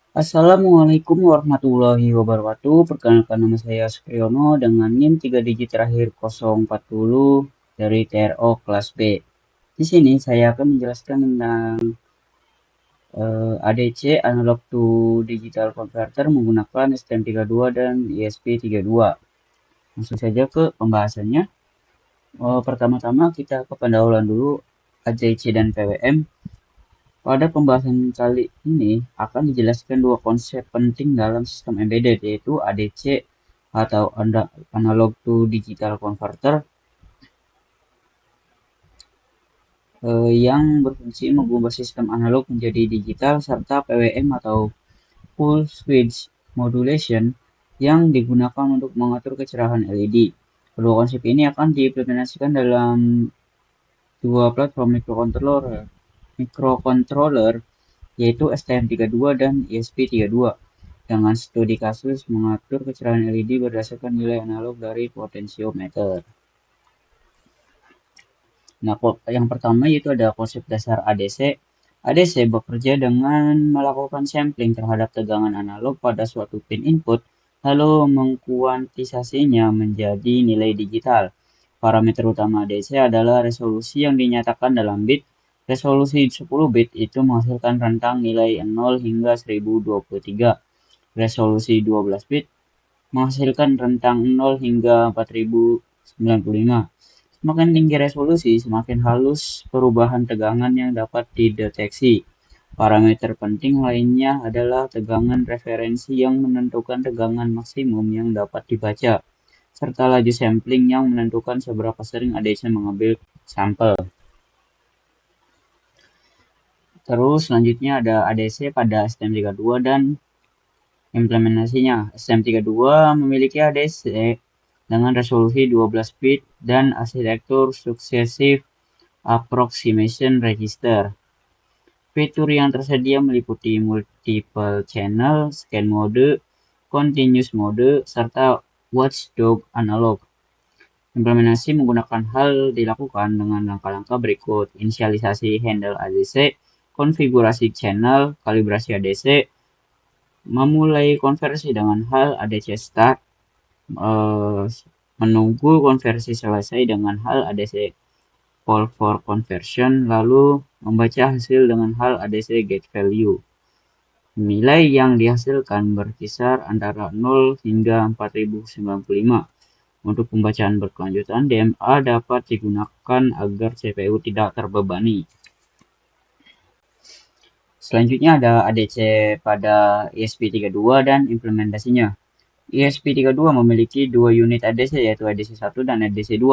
Assalamualaikum warahmatullahi wabarakatuh. Perkenalkan nama saya Supriyono dengan NIM 3 digit terakhir 040 dari TRO kelas B. Di sini saya akan menjelaskan tentang ADC Analog to Digital Converter menggunakan STM32 dan ESP32. Langsung saja ke pembahasannya. Pertama-tama kita ke pendahuluan dulu ADC dan PWM. Pada pembahasan kali ini akan dijelaskan dua konsep penting dalam sistem embedded, yaitu ADC atau Analog to Digital Converter yang berfungsi mengubah sistem analog menjadi digital, serta PWM atau Full Switch Modulation yang digunakan untuk mengatur kecerahan LED. Kedua konsep ini akan diimplementasikan dalam dua platform mikrokontroler yaitu STM32 dan ESP32, dengan studi kasus mengatur kecerahan LED berdasarkan nilai analog dari potensiometer. Nah, yang pertama yaitu ada konsep dasar ADC. ADC bekerja dengan melakukan sampling terhadap tegangan analog pada suatu pin input, lalu mengkuantisasinya menjadi nilai digital. Parameter utama ADC adalah resolusi yang dinyatakan dalam bit. Resolusi 10 bit itu menghasilkan rentang nilai 0 hingga 1023. Resolusi 12 bit menghasilkan rentang 0 hingga 4095. Semakin tinggi resolusi, semakin halus perubahan tegangan yang dapat dideteksi. Parameter penting lainnya adalah tegangan referensi yang menentukan tegangan maksimum yang dapat dibaca, serta laju sampling yang menentukan seberapa sering ADC mengambil sampel. Terus selanjutnya ada ADC pada STM32 dan implementasinya. STM32 memiliki ADC dengan resolusi 12 bit dan arsitektur Successive Approximation Register. Fitur yang tersedia meliputi multiple channel, scan mode, continuous mode, serta watchdog analog. Implementasi menggunakan hal dilakukan dengan langkah-langkah berikut: inisialisasi handle ADC, konfigurasi channel, kalibrasi ADC, memulai konversi dengan hal ADC start, menunggu konversi selesai dengan hal ADC call for conversion, lalu membaca hasil dengan hal ADC get value. Nilai yang dihasilkan berkisar antara 0 hingga 4095. Untuk pembacaan berkelanjutan, DMA dapat digunakan agar CPU tidak terbebani. Selanjutnya ada ADC pada ESP32 dan implementasinya. ESP32 memiliki dua unit ADC, yaitu ADC1 dan ADC2.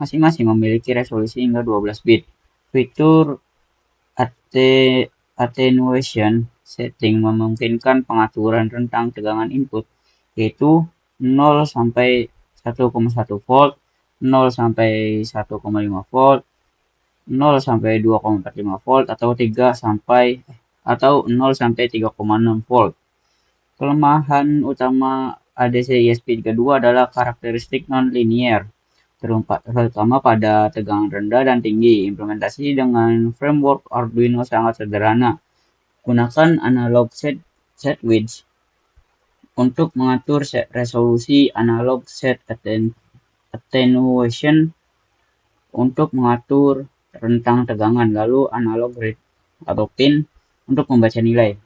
Masing-masing memiliki resolusi hingga 12 bit. Fitur attenuation setting memungkinkan pengaturan rentang tegangan input, yaitu 0 sampai 1,1 volt, 0 sampai 1,5 volt, 0 sampai 2,45 volt, atau 0 sampai 3,6 volt. Kelemahan utama ADC ESP32 adalah karakteristik non-linear, terutama pada tegangan rendah dan tinggi. Implementasi dengan framework Arduino sangat sederhana. Gunakan analog set width untuk mengatur resolusi, analog set attenuation untuk mengatur rentang tegangan, lalu analog read atau pin untuk membaca nilai.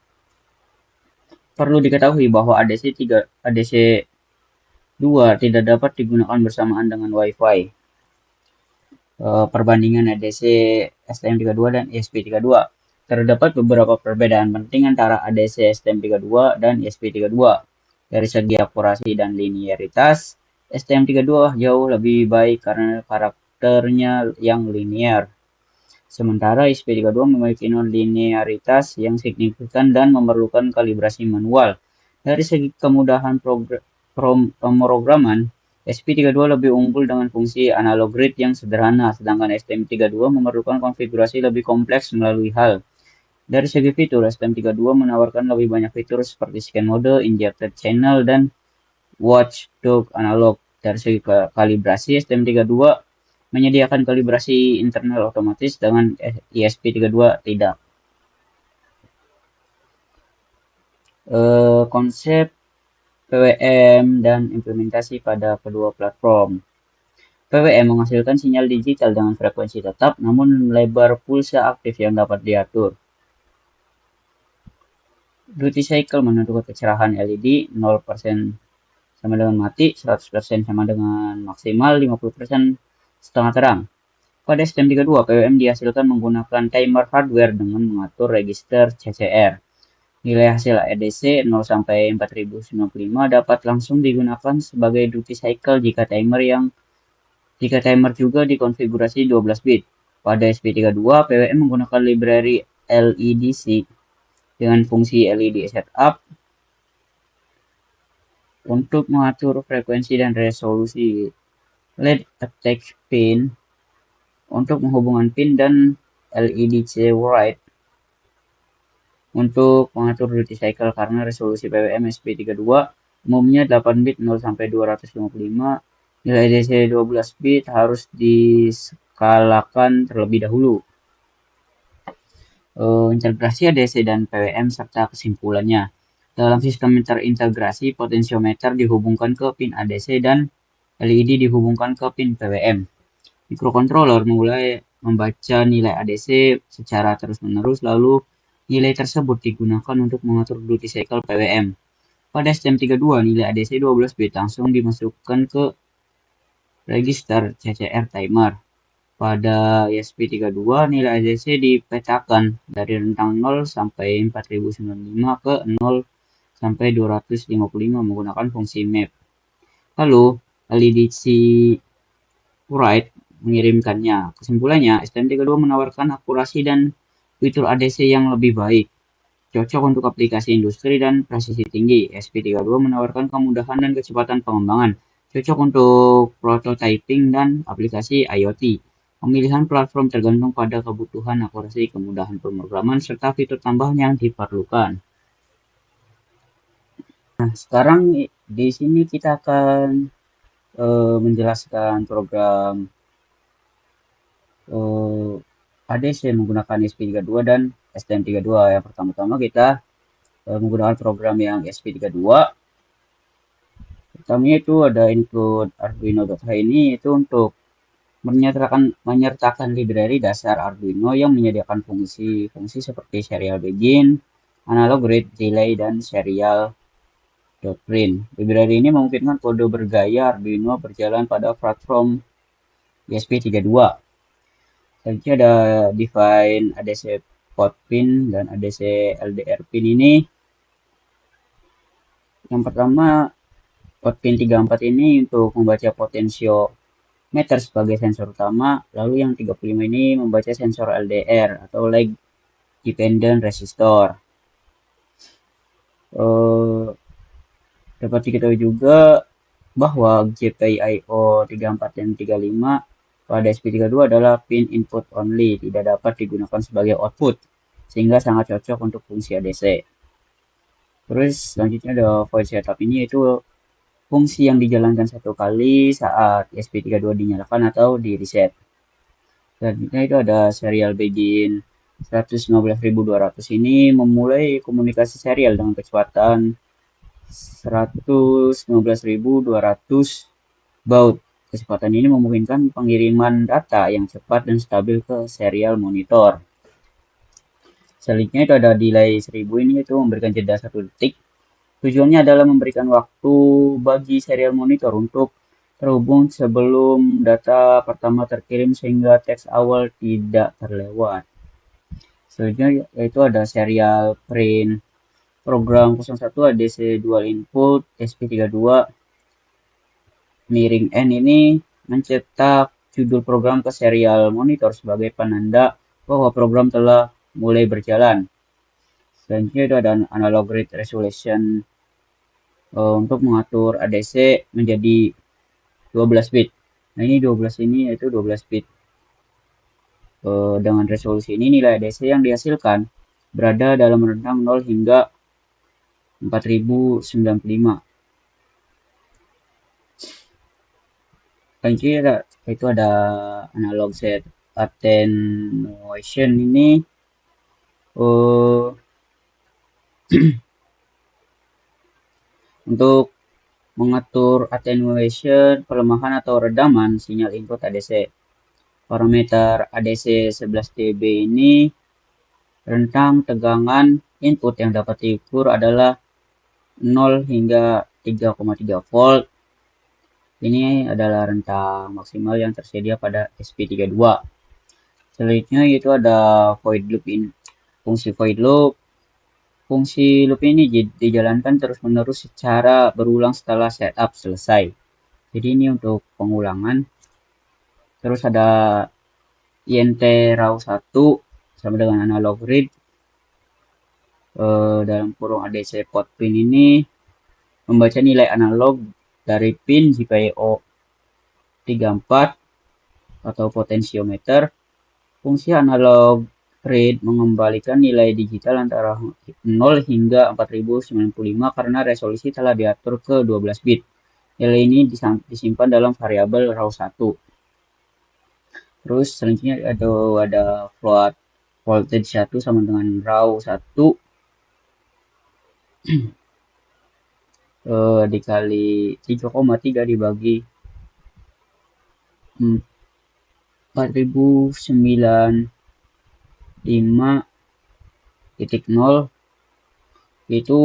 Perlu diketahui bahwa ADC2 tidak dapat digunakan bersamaan dengan Wi-Fi. Perbandingan ADC STM32 dan ESP32. Terdapat beberapa perbedaan penting antara ADC STM32 dan ESP32. Dari segi akurasi dan linearitas, STM32 jauh lebih baik karena karakternya yang linear. Sementara ESP32 memiliki non-linearitas yang signifikan dan memerlukan kalibrasi manual. Dari segi kemudahan pemrograman, ESP32 lebih unggul dengan fungsi analog read yang sederhana, sedangkan STM32 memerlukan konfigurasi lebih kompleks melalui HAL. Dari segi fitur, STM32 menawarkan lebih banyak fitur seperti scan mode, injected channel, dan watchdog analog. Dari segi kalibrasi, STM32 menyediakan kalibrasi internal otomatis, dengan ESP32 tidak. Konsep PWM dan implementasi pada kedua platform. PWM menghasilkan sinyal digital dengan frekuensi tetap, namun lebar pulsa aktif yang dapat diatur. Duty cycle menentukan kecerahan LED 0% sama dengan mati, 100% sama dengan maksimal, 50% setengah terang. Pada STM32, PWM dihasilkan menggunakan timer hardware dengan mengatur register CCR. Nilai hasil EDC 0 sampai 4095 dapat langsung digunakan sebagai duty cycle jika timer juga dikonfigurasi 12 bit. Pada SP32, PWM menggunakan library LEDC dengan fungsi LED setup untuk mengatur frekuensi dan resolusi. LED attach pin untuk menghubungkan pin dan LEDC write untuk mengatur duty cycle karena resolusi PWM SP32 umumnya 8 bit 0 sampai 255. Nilai DC 12 bit harus diskalakan terlebih dahulu. Integrasi ADC dan PWM serta kesimpulannya. Dalam sistem terintegrasi, potensiometer dihubungkan ke pin ADC dan LED dihubungkan ke pin PWM. Microcontroller mulai membaca nilai ADC secara terus-menerus, lalu nilai tersebut digunakan untuk mengatur duty cycle PWM. Pada STM32, nilai ADC 12 bit langsung dimasukkan ke register CCR timer. Pada ESP32, nilai ADC dipetakan dari rentang 0 sampai 4095 ke 0 sampai 255 menggunakan fungsi map. Lalu, LEDC write mengirimkannya. Kesimpulannya, STM32 menawarkan akurasi dan fitur ADC yang lebih baik, cocok untuk aplikasi industri dan presisi tinggi. SP32 menawarkan kemudahan dan kecepatan pengembangan, cocok untuk prototyping dan aplikasi IoT. Pemilihan platform tergantung pada kebutuhan akurasi, kemudahan pemrograman, serta fitur tambahan yang diperlukan. Nah, sekarang di sini kita akan menjelaskan program ADC menggunakan SP32 dan STM32. Yang pertama-tama kita menggunakan program yang SP32. Pertamanya itu ada include Arduino.h ini itu untuk menyertakan library dasar Arduino yang menyediakan fungsi-fungsi seperti serial begin, analog read, delay, dan serial print. Library ini memungkinkan kode bergaya Arduino berjalan pada platform ESP32. Selanjutnya ada define ADC port pin dan ADC LDR pin ini. Yang pertama, port pin 34 ini untuk membaca potensiometer sebagai sensor utama, lalu yang 35 ini membaca sensor LDR atau lag dependent resistor. Dapat diketahui juga bahwa GPIO 34 dan 35 pada SP32 adalah pin input only, tidak dapat digunakan sebagai output, sehingga sangat cocok untuk fungsi ADC. Terus selanjutnya ada void setup ini, yaitu fungsi yang dijalankan satu kali saat SP32 dinyalakan atau di reset. Selanjutnya itu ada serial begin 115.200 ini memulai komunikasi serial dengan kecepatan 115.200 baud. Kecepatan ini memungkinkan pengiriman data yang cepat dan stabil ke serial monitor. Selanjutnya itu ada delay 1000 ini, itu memberikan jeda 1 detik. Tujuannya adalah memberikan waktu bagi serial monitor untuk terhubung sebelum data pertama terkirim sehingga teks awal tidak terlewat. Selanjutnya yaitu ada serial print. Program 01 ADC dual input SP32 miring N ini mencetak judul program ke serial monitor sebagai penanda bahwa program telah mulai berjalan. Selanjutnya itu ada analog read resolution untuk mengatur ADC menjadi 12 bit. Nah, ini 12 ini yaitu 12 bit. Dengan resolusi ini nilai ADC yang dihasilkan berada dalam rentang 0 hingga 4095. Selanjutnya itu ada analog set attenuation ini Untuk mengatur attenuation, pelemahan atau redaman sinyal input ADC. Parameter ADC 11 dB ini rentang tegangan input yang dapat diukur adalah 0 hingga 3,3 volt. Ini adalah rentang maksimal yang tersedia pada SP32. Selanjutnya itu ada void loop ini. Fungsi void loop. Fungsi loop ini dijalankan terus-menerus secara berulang setelah setup selesai. Jadi ini untuk pengulangan. Terus ada INT RAW 1 sama dengan analog read. Dalam kurung ADC port pin ini membaca nilai analog dari pin GPIO 34 atau potensiometer. Fungsi analog read mengembalikan nilai digital antara 0 hingga 4095 karena resolusi telah diatur ke 12 bit. Nilai ini disimpan dalam variabel RAW1. Terus selanjutnya ada float voltage 1 sama dengan RAW1 dikali 3,3 dibagi 4095.0 itu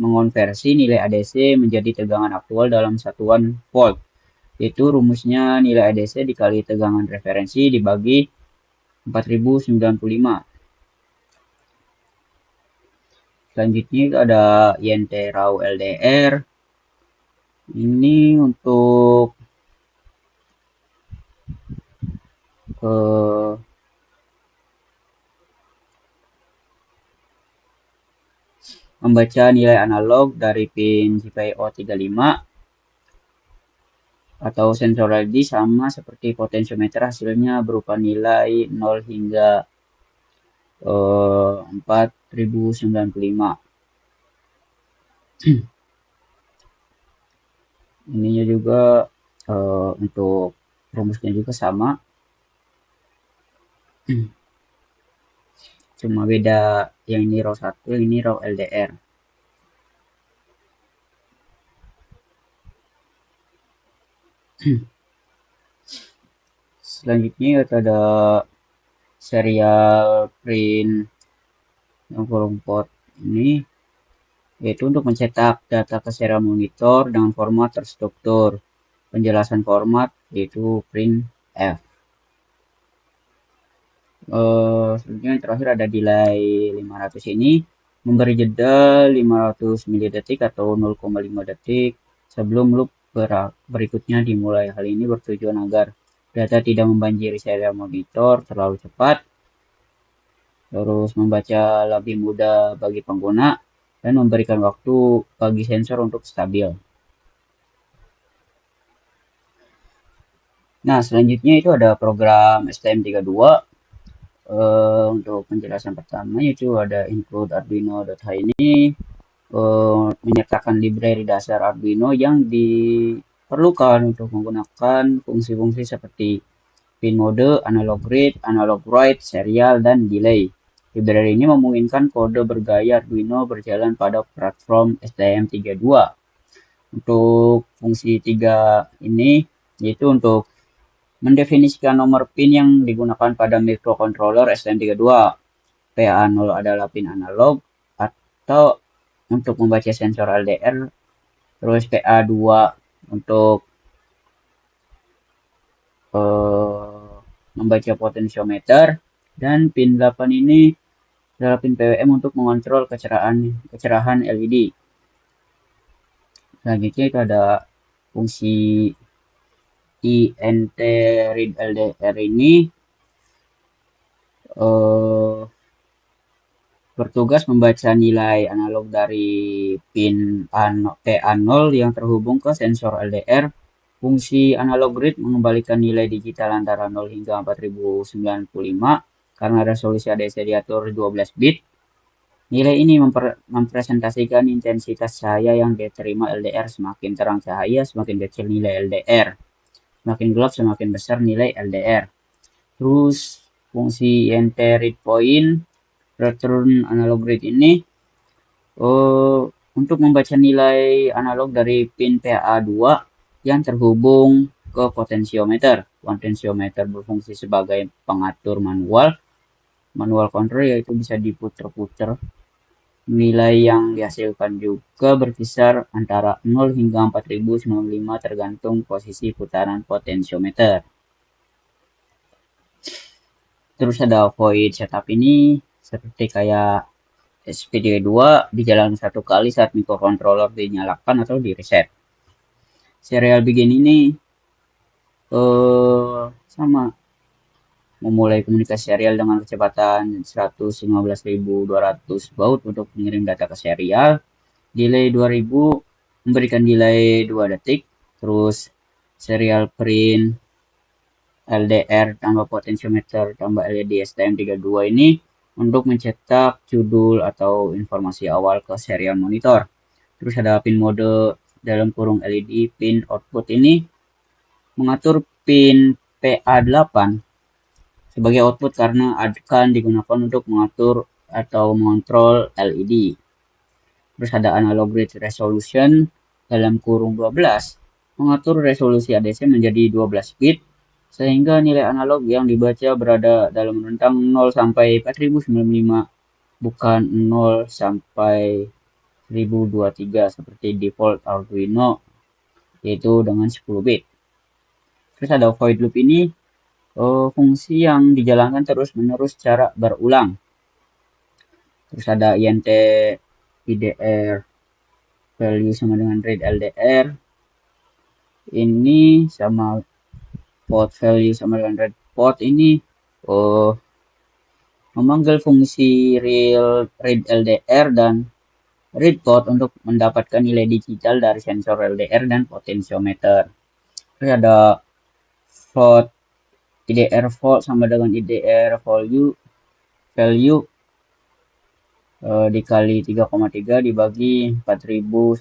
mengonversi nilai ADC menjadi tegangan aktual dalam satuan volt. Itu rumusnya nilai ADC dikali tegangan referensi dibagi 4095. Selanjutnya ada INT RAW LDR. Ini untuk membaca nilai analog dari pin GPIO 35 atau sensor LED sama seperti potensiometer, hasilnya berupa nilai 0 hingga 4095. Ininya juga untuk rumusnya juga sama, cuma beda yang ini RAW1, yang ini RAW LDR. Selanjutnya ada serial print yang kurung port ini, yaitu untuk mencetak data ke serial monitor dengan format terstruktur. Penjelasan format yaitu printf. Selanjutnya yang terakhir ada delay 500 ini memberi jeda 500 mili-detik atau 0,5 detik sebelum loop berikutnya dimulai. Hal ini bertujuan agar data tidak membanjiri serial monitor terlalu cepat, terus membaca lebih mudah bagi pengguna, dan memberikan waktu bagi sensor untuk stabil. Nah, selanjutnya itu ada program STM32. Untuk penjelasan pertama itu ada include arduino.h ini menyertakan library dasar Arduino yang diperlukan untuk menggunakan fungsi-fungsi seperti pin mode, analog read, analog write, serial, dan delay. Library ini memungkinkan kode bergaya Arduino berjalan pada platform STM32. Untuk fungsi 3 ini yaitu untuk mendefinisikan nomor pin yang digunakan pada microcontroller STM32. PA0 adalah pin analog atau untuk membaca sensor LDR, terus PA2 untuk membaca potensiometer, dan pin 8 ini adalah pin PWM untuk mengontrol kecerahan LED. Selanjutnya itu ada fungsi INT read LDR ini bertugas membaca nilai analog dari pin PA0 yang terhubung ke sensor LDR. Fungsi analog read mengembalikan nilai digital antara 0 hingga 4095 karena resolusi ADC diatur 12 bit. Nilai ini mempresentasikan intensitas cahaya yang diterima LDR. Semakin terang cahaya, semakin kecil nilai LDR. Semakin gelap, semakin besar nilai LDR. Terus fungsi INT read point return analog read ini untuk membaca nilai analog dari pin PA2 yang terhubung ke potensiometer. Potensiometer berfungsi sebagai pengatur manual control, yaitu bisa diputer-puter. Nilai yang dihasilkan juga berkisar antara 0 hingga 4095 tergantung posisi putaran potensiometer. Terus ada void setup ini seperti kayak SP32 dijalankan satu kali saat microcontroller dinyalakan atau di reset. Serial begin ini sama memulai komunikasi serial dengan kecepatan 115.200 baud untuk mengirim data ke serial. Delay 2000 memberikan delay 2 detik. Terus serial print LDR tambah potensiometer tambah LED STM32 ini untuk mencetak judul atau informasi awal ke serial monitor. Terus ada pin mode dalam kurung LED pin output ini mengatur pin PA8 sebagai output karena akan digunakan untuk mengatur atau mengontrol LED. Terus ada analog grid resolution dalam kurung 12 mengatur resolusi ADC menjadi 12 bit sehingga nilai analog yang dibaca berada dalam rentang 0 sampai 4095 bukan 0 sampai 1023 seperti default Arduino, yaitu dengan 10 bit. Terus ada void loop ini fungsi yang dijalankan terus-menerus secara berulang. Terus ada INT IDR value sama dengan read LDR. Ini sama port value sama dengan read port ini memanggil fungsi read LDR dan read port untuk mendapatkan nilai digital dari sensor LDR dan potensiometer. Terus ada float IDR volt sama dengan IDR value dikali 3,3 dibagi 4095.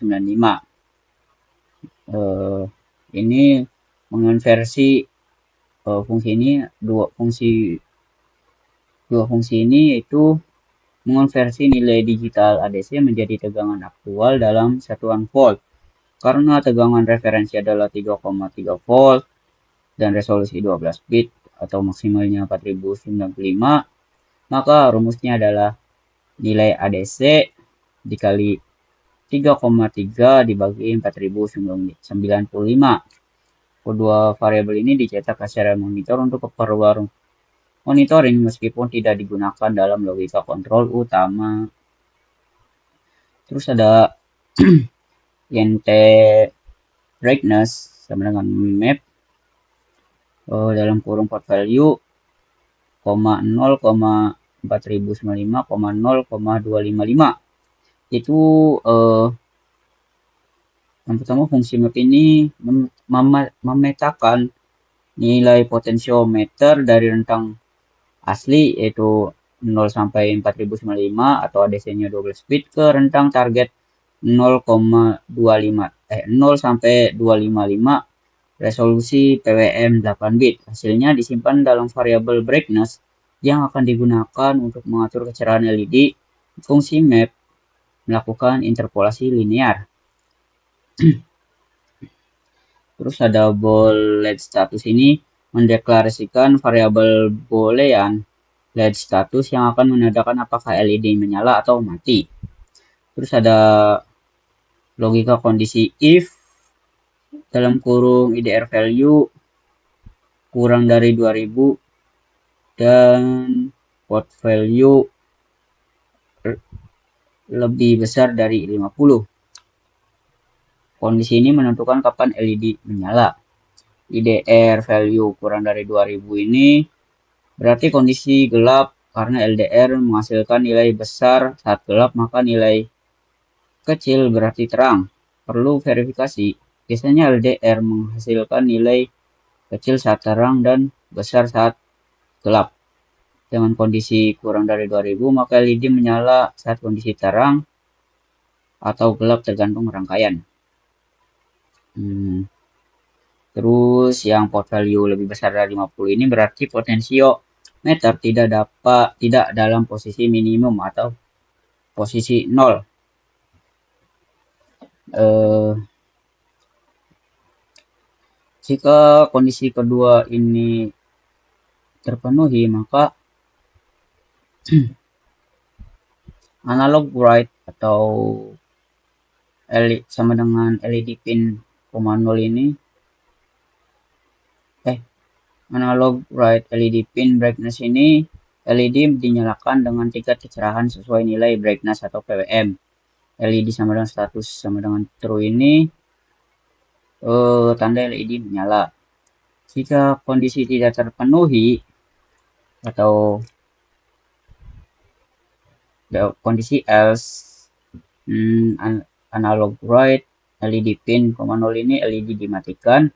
Ini mengonversi fungsi ini dua fungsi ini yaitu mengonversi nilai digital ADC menjadi tegangan aktual dalam satuan volt. Karena tegangan referensi adalah 3,3 volt dan resolusi 12 bit atau maksimalnya 4095, maka rumusnya adalah nilai ADC dikali 3,3 dibagi 4095. Kedua variabel ini dicetak ke serial monitor untuk keperluan monitoring meskipun tidak digunakan dalam logika kontrol utama. Terus ada INT brightness sama dengan map dalam kurung port value, 0,4095, 0,255. Itu yang pertama fungsi map ini memetakan nilai potensiometer dari rentang asli yaitu 0 sampai 4095 atau ADC-nya 12 bit ke rentang target 0 sampai 255 resolusi PWM 8 bit. Hasilnya disimpan dalam variabel brightness yang akan digunakan untuk mengatur kecerahan LED. Fungsi map melakukan interpolasi linear. Terus ada bool LED status ini mendeklarasikan variabel boolean LED status yang akan menandakan apakah LED menyala atau mati. Terus ada logika kondisi if dalam kurung IDR value kurang dari 2000 dan port value lebih besar dari 50. Kondisi ini menentukan kapan LED menyala. IDR value kurang dari 2000 ini berarti kondisi gelap karena LDR menghasilkan nilai besar saat gelap, maka nilai kecil berarti terang. Perlu verifikasi. Biasanya LDR menghasilkan nilai kecil saat terang dan besar saat gelap. Dengan kondisi kurang dari 2000, maka LED menyala saat kondisi terang atau gelap tergantung rangkaian. Terus yang port value lebih besar dari 50 ini berarti potensiometer tidak dalam posisi minimum atau posisi 0. Eh, jika kondisi kedua ini terpenuhi, maka analog bright atau sama dengan LED pin 0 ini analog bright LED pin brightness ini LED dinyalakan dengan tingkat kecerahan sesuai nilai brightness atau PWM. LED sama dengan status sama dengan true ini tanda LED menyala. Jika kondisi tidak terpenuhi atau kondisi else, analog bright LED pin 0 ini LED dimatikan.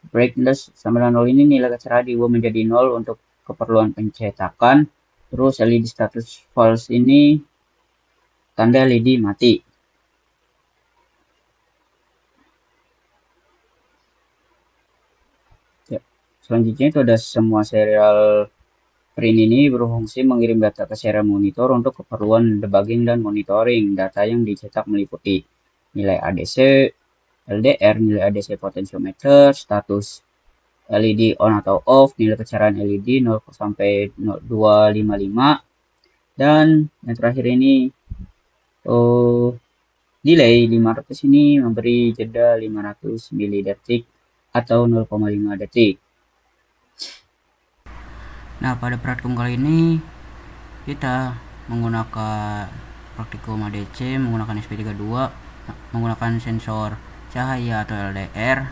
Brightness sama dengan 0 ini nilai kecerahan diubah menjadi 0 untuk keperluan pencetakan. Terus LED status false ini tanda LED mati. Selanjutnya itu ada semua serial print ini berfungsi mengirim data ke serial monitor untuk keperluan debugging dan monitoring. Data yang dicetak meliputi nilai ADC, LDR, nilai ADC potentiometer, status LED on atau off, nilai kecerahan LED 0 sampai 255, dan yang terakhir ini delay 500 ini memberi jeda 500 milidetik atau 0,5 detik. Nah, pada praktikum kali ini kita menggunakan praktikum ADC, menggunakan SP32, menggunakan sensor cahaya atau LDR,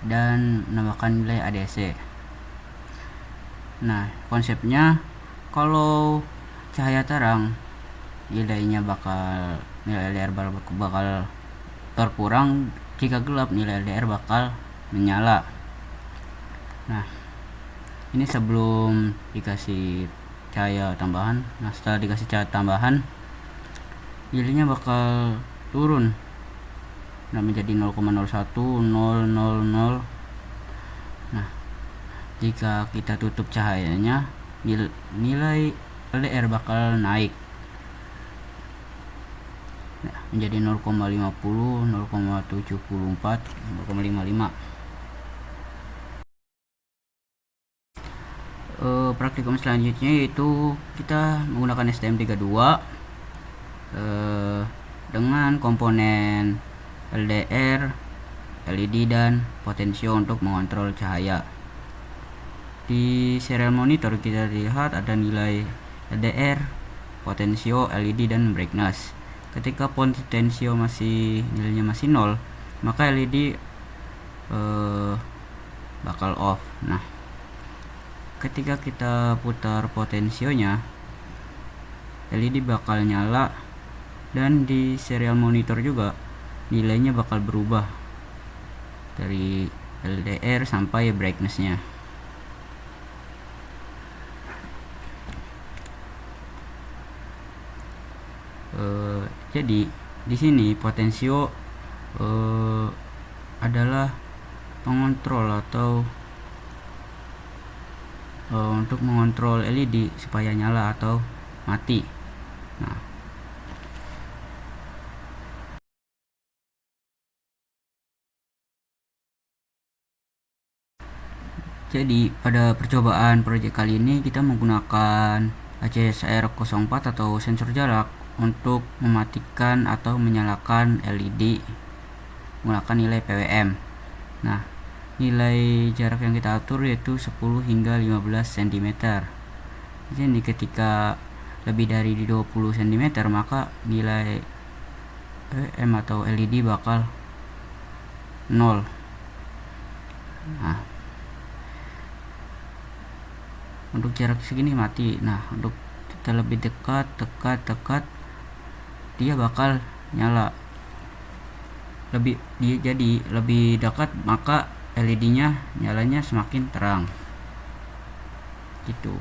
dan menambahkan nilai ADC. Nah, konsepnya kalau cahaya terang nilai LDR bakal berkurang, jika gelap nilai LDR bakal menyala. Nah, ini sebelum dikasih cahaya tambahan. Nah, setelah dikasih cahaya tambahan, nilainya bakal turun, nah menjadi 0,01000. Nah, jika kita tutup cahayanya, nilai LDR bakal naik, nah, menjadi 0,50, 0,74, 0,55. Praktikum selanjutnya yaitu kita menggunakan STM32 dengan komponen LDR, LED, dan potensio untuk mengontrol cahaya. Di serial monitor kita lihat ada nilai LDR, potensio, LED, dan brightness. Ketika potensio nilainya masih 0, maka LED bakal off. Nah, ketika kita putar potensionya, LED bakal nyala, dan di serial monitor juga nilainya bakal berubah dari LDR sampai brightnessnya. Jadi di sini potensio adalah pengontrol atau untuk mengontrol LED supaya nyala atau mati. Nah, jadi pada percobaan proyek kali ini kita menggunakan ACSR04 atau sensor jarak untuk mematikan atau menyalakan LED menggunakan nilai PWM. Nah, nilai jarak yang kita atur yaitu 10 hingga 15 cm. Jadi ketika lebih dari 20 cm maka nilai PWM atau LED bakal 0. Nah, untuk jarak segini mati. Nah, untuk kita lebih dekat, dia bakal nyala. Jadi lebih dekat maka LED-nya nyalanya semakin terang. Gitu.